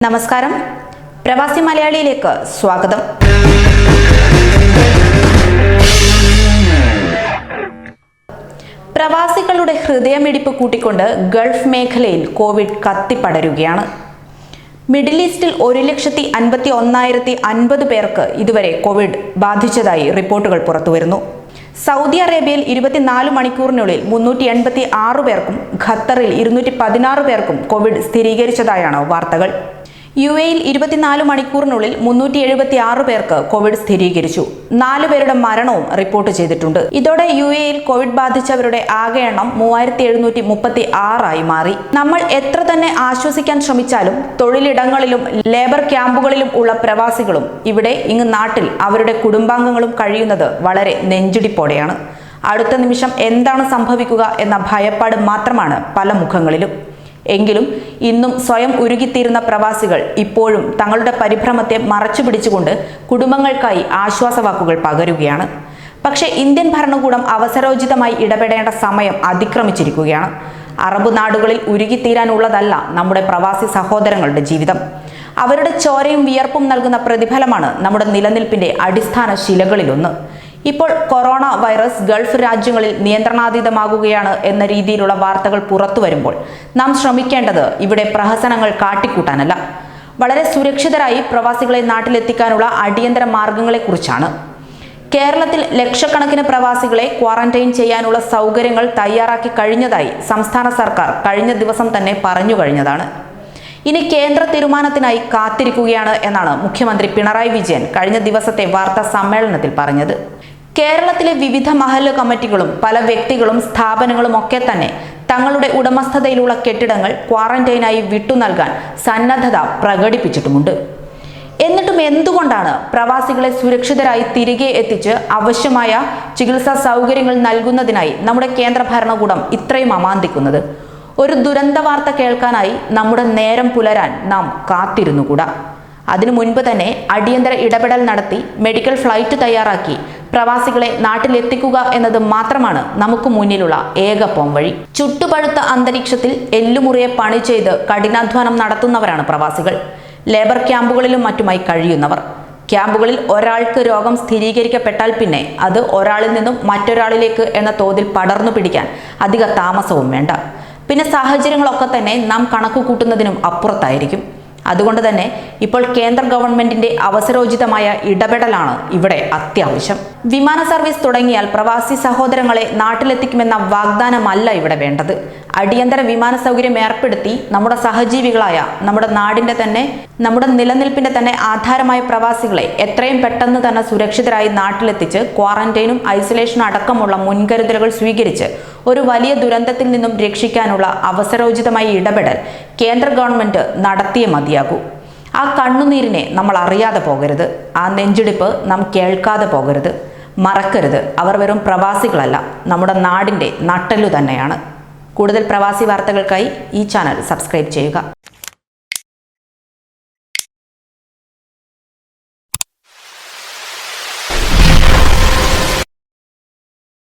നമസ്കാരം, പ്രവാസി മലയാളിയിലേക്ക് സ്വാഗതം. പ്രവാസികളുടെ ഹൃദയമിടിപ്പ് കൂട്ടിക്കൊണ്ട് ഗൾഫ് മേഖലയിൽ കോവിഡ് കത്തിപ്പടരുകയാണ്. മിഡിൽ ഈസ്റ്റിൽ 1,51,050 പേർക്ക് ഇതുവരെ കോവിഡ് ബാധിച്ചതായി റിപ്പോർട്ടുകൾ പുറത്തുവരുന്നു. സൗദി അറേബ്യയിൽ 24 മണിക്കൂറിനുള്ളിൽ 386 പേർക്കും ഖത്തറിൽ 216 പേർക്കും കോവിഡ് സ്ഥിരീകരിച്ചതായാണ് വാർത്തകൾ. UAE-യിൽ 24 മണിക്കൂറിനുള്ളിൽ 376 പേർക്ക് കോവിഡ് സ്ഥിരീകരിച്ചു. 4 പേരുടെ മരണവും റിപ്പോർട്ട് ചെയ്തിട്ടുണ്ട്. ഇതോടെ UAE-യിൽ കോവിഡ് ബാധിച്ചവരുടെ ആകെ എണ്ണം 3736 ആയി മാറി. നമ്മൾ എത്ര തന്നെ ആശ്വസിക്കാൻ ശ്രമിച്ചാലും തൊഴിലിടങ്ങളിലും ലേബർ ക്യാമ്പുകളിലും ഉള്ള പ്രവാസികളും ഇവിടെ നാട്ടിൽ അവരുടെ കുടുംബാംഗങ്ങളും കഴിയുന്നത് വളരെ നെഞ്ചിടിപ്പോടെയാണ്. അടുത്ത നിമിഷം എന്താണ് സംഭവിക്കുക എന്ന ഭയപ്പാട് മാത്രമാണ് പല മുഖങ്ങളിലും. എങ്കിലും ഇന്നും സ്വയം ഉരുകിത്തീരുന്ന പ്രവാസികൾ ഇപ്പോഴും തങ്ങളുടെ പരിഭ്രമത്തെ മറച്ചു പിടിച്ചുകൊണ്ട് കുടുംബങ്ങൾക്കായി ആശ്വാസവാക്കുകൾ പകരുകയാണ്. പക്ഷേ ഇന്ത്യൻ ഭരണകൂടം അവസരോചിതമായി ഇടപെടേണ്ട സമയം അതിക്രമിച്ചിരിക്കുകയാണ്. അറബ് നാടുകളിൽ ഉരുകിത്തീരാനുള്ളതല്ല നമ്മുടെ പ്രവാസി സഹോദരങ്ങളുടെ ജീവിതം. അവരുടെ ചോരയും വിയർപ്പും നൽകുന്ന പ്രതിഫലമാണ് നമ്മുടെ നിലനിൽപ്പിന്റെ അടിസ്ഥാന ശിലകളിലൊന്ന്. ഇപ്പോൾ കൊറോണ വൈറസ് ഗൾഫ് രാജ്യങ്ങളിൽ നിയന്ത്രണാതീതമാകുകയാണ് എന്ന രീതിയിലുള്ള വാർത്തകൾ പുറത്തു വരുമ്പോൾ നാം ശ്രമിക്കേണ്ടത് ഇവിടെ പ്രഹസനങ്ങൾ കാട്ടിക്കൂട്ടാനല്ല, വളരെ സുരക്ഷിതരായി പ്രവാസികളെ നാട്ടിലെത്തിക്കാനുള്ള അടിയന്തര മാർഗങ്ങളെക്കുറിച്ചാണ്. കേരളത്തിൽ ലക്ഷക്കണക്കിന് പ്രവാസികളെ ക്വാറന്റൈൻ ചെയ്യാനുള്ള സൗകര്യങ്ങൾ തയ്യാറാക്കി കഴിഞ്ഞതായി സംസ്ഥാന സർക്കാർ കഴിഞ്ഞ ദിവസം തന്നെ പറഞ്ഞു കഴിഞ്ഞതാണ്. ഇനി കേന്ദ്ര തീരുമാനത്തിനായി കാത്തിരിക്കുകയാണ് എന്നാണ് മുഖ്യമന്ത്രി പിണറായി വിജയൻ കഴിഞ്ഞ ദിവസത്തെ വാർത്താ സമ്മേളനത്തിൽ പറഞ്ഞത്. കേരളത്തിലെ വിവിധ മഹല്ല് കമ്മിറ്റികളും പല വ്യക്തികളും സ്ഥാപനങ്ങളും ഒക്കെ തന്നെ തങ്ങളുടെ ഉടമസ്ഥതയിലുള്ള കെട്ടിടങ്ങൾ ക്വാറന്റൈനായി വിട്ടു നൽകാൻ സന്നദ്ധത പ്രകടിപ്പിച്ചിട്ടുമുണ്ട്. എന്നിട്ടും എന്തുകൊണ്ടാണ് പ്രവാസികളെ സുരക്ഷിതരായി തിരികെ എത്തിച്ച് ആവശ്യമായ ചികിത്സാ സൗകര്യങ്ങൾ നൽകുന്നതിനായി നമ്മുടെ കേന്ദ്ര ഭരണകൂടം ഇത്രയും അമാന്തിക്കുന്നത്? ഒരു ദുരന്ത വാർത്ത കേൾക്കാനായി നമ്മുടെ നേരം പുലരാൻ നാം കാത്തിരുന്നുകൂടാ. അതിനു മുൻപ് തന്നെ അടിയന്തര ഇടപെടൽ നടത്തി മെഡിക്കൽ ഫ്ലൈറ്റ് തയ്യാറാക്കി പ്രവാസികളെ നാട്ടിലെത്തിക്കുക എന്നത് മാത്രമാണ് നമുക്ക് മുന്നിലുള്ള ഏക പോംവഴി. ചുട്ടുപഴുത്ത അന്തരീക്ഷത്തിൽ എല്ലുമുറിയെ പണി ചെയ്ത് കഠിനാധ്വാനം നടത്തുന്നവരാണ് പ്രവാസികൾ. ലേബർ ക്യാമ്പുകളിലും മറ്റുമായി കഴിയുന്നവർ. ക്യാമ്പുകളിൽ ഒരാൾക്ക് രോഗം സ്ഥിരീകരിക്കപ്പെട്ടാൽ പിന്നെ അത് ഒരാളിൽ നിന്നും മറ്റൊരാളിലേക്ക് എന്ന തോതിൽ പടർന്നു പിടിക്കാൻ അധിക താമസവും വേണ്ട. പിന്നെ സാഹചര്യങ്ങളൊക്കെ തന്നെ നാം കണക്കു കൂട്ടുന്നതിനും അപ്പുറത്തായിരിക്കും. അതുകൊണ്ട് തന്നെ ഇപ്പോൾ കേന്ദ്ര ഗവൺമെന്റിന്റെ അവസരോചിതമായ ഇടപെടലാണ് ഇവിടെ അത്യാവശ്യം. വിമാന സർവീസ് തുടങ്ങിയാൽ പ്രവാസി സഹോദരങ്ങളെ നാട്ടിലെത്തിക്കുമെന്ന വാഗ്ദാനമല്ല ഇവിടെ വേണ്ടത്. അടിയന്തര വിമാന സൗകര്യം ഏർപ്പെടുത്തി നമ്മുടെ സഹജീവികളായ നമ്മുടെ നിലനിൽപ്പിന്റെ തന്നെ ആധാരമായ പ്രവാസികളെ എത്രയും പെട്ടെന്ന് തന്നെ സുരക്ഷിതരായി നാട്ടിലെത്തിച്ച് ക്വാറന്റൈനും ഐസൊലേഷനും അടക്കമുള്ള മുൻകരുതലുകൾ സ്വീകരിച്ച് ഒരു വലിയ ദുരന്തത്തിൽ നിന്നും രക്ഷിക്കാനുള്ള അവസരോചിതമായ ഇടപെടൽ കേന്ദ്ര ഗവൺമെന്റ് നടത്തിയേ മതിയാകൂ. ആ കണ്ണുനീരിനെ നമ്മൾ അറിയാതെ പോകരുത്. ആ നെഞ്ചിടിപ്പ് നാം കേൾക്കാതെ പോകരുത്. മറക്കരുത്, അവർ വെറും പ്രവാസികളല്ല, നമ്മുടെ നാടിന്റെ നട്ടെല്ലു തന്നെയാണ്. കൂടുതൽ പ്രവാസി വാർത്തകൾക്കായി ഈ ചാനൽ സബ്സ്ക്രൈബ് ചെയ്യുക.